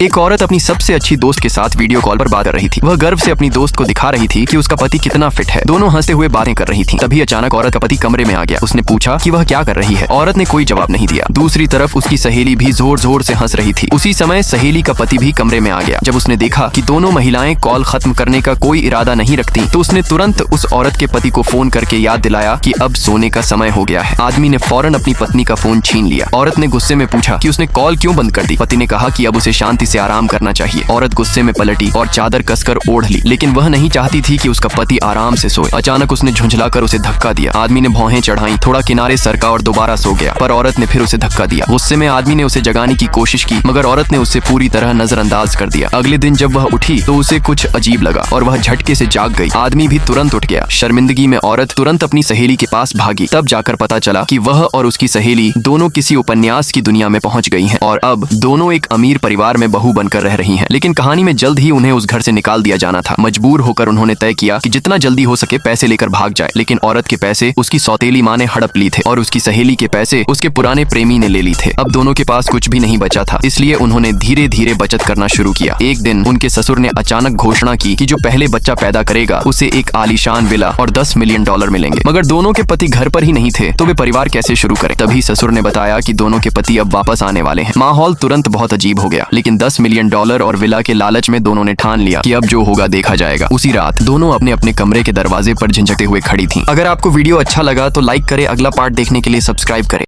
एक औरत अपनी सबसे अच्छी दोस्त के साथ वीडियो कॉल पर बात कर रही थी। वह गर्व से अपनी दोस्त को दिखा रही थी कि उसका पति कितना फिट है। दोनों हंसते हुए बातें कर रही थीं। तभी अचानक औरत का पति कमरे में आ गया। उसने पूछा कि वह क्या कर रही है। औरत ने कोई जवाब नहीं दिया। दूसरी तरफ उसकी सहेली भी जोर जोर से हंस रही थी। उसी समय सहेली का पति भी कमरे में आ गया। जब उसने देखा कि दोनों महिलाएं कॉल खत्म करने का कोई इरादा नहीं रखती, तो उसने तुरंत उस औरत के पति को फोन करके याद दिलाया कि अब सोने का समय हो गया है। आदमी ने फौरन अपनी पत्नी का फोन छीन लिया। औरत ने गुस्से में पूछा कि उसने कॉल क्यों बंद कर दी। पति ने कहा कि अब उसे शांति से आराम करना चाहिए। औरत गुस्से में पलटी और चादर कसकर ओढ़ ली, लेकिन वह नहीं चाहती थी कि उसका पति आराम से सोए। अचानक उसने झुंझलाकर उसे धक्का दिया। आदमी ने भौहें चढ़ाई, थोड़ा किनारे सरका और दोबारा सो गया, पर औरत ने फिर उसे धक्का दिया। गुस्से में आदमी ने उसे जगाने की कोशिश की, मगर औरत ने उसे पूरी तरह नजरअंदाज कर दिया। अगले दिन जब वह उठी तो उसे कुछ अजीब लगा और वह झटके से जाग गई। आदमी भी तुरंत उठ गया। शर्मिंदगी में औरत तुरंत अपनी सहेली के पास भागी। तब जाकर पता चला कि वह और उसकी सहेली दोनों किसी उपन्यास की दुनिया में पहुंच गई हैं और अब दोनों एक अमीर परिवार में बहू बनकर रह रही हैं। लेकिन कहानी में जल्द ही उन्हें उस घर से निकाल दिया जाना था। मजबूर होकर उन्होंने तय किया कि जितना जल्दी हो सके पैसे लेकर भाग जाए। लेकिन औरत के पैसे उसकी सौतेली माँ ने हड़प ली थे और उसकी सहेली के पैसे उसके पुराने प्रेमी ने ले ली थे। अब दोनों के पास कुछ भी नहीं बचा था, इसलिए उन्होंने धीरे धीरे बचत करना शुरू किया। एक दिन उनके ससुर ने अचानक घोषणा की कि जो पहले बच्चा पैदा करेगा उसे एक आलीशान विला और $10 मिलियन मिलेंगे। मगर दोनों के पति घर पर ही नहीं थे, तो वे परिवार कैसे शुरू करें। तभी ससुर ने बताया कि दोनों के पति अब वापस आने वाले हैं। माहौल तुरंत बहुत अजीब हो गया, लेकिन $10 मिलियन और विला के लालच में दोनों ने ठान लिया कि अब जो होगा देखा जाएगा। उसी रात दोनों अपने अपने कमरे के दरवाजे पर झिंझकते हुए खड़ी थीं। अगर आपको वीडियो अच्छा लगा तो लाइक करें। अगला पार्ट देखने के लिए सब्सक्राइब करें।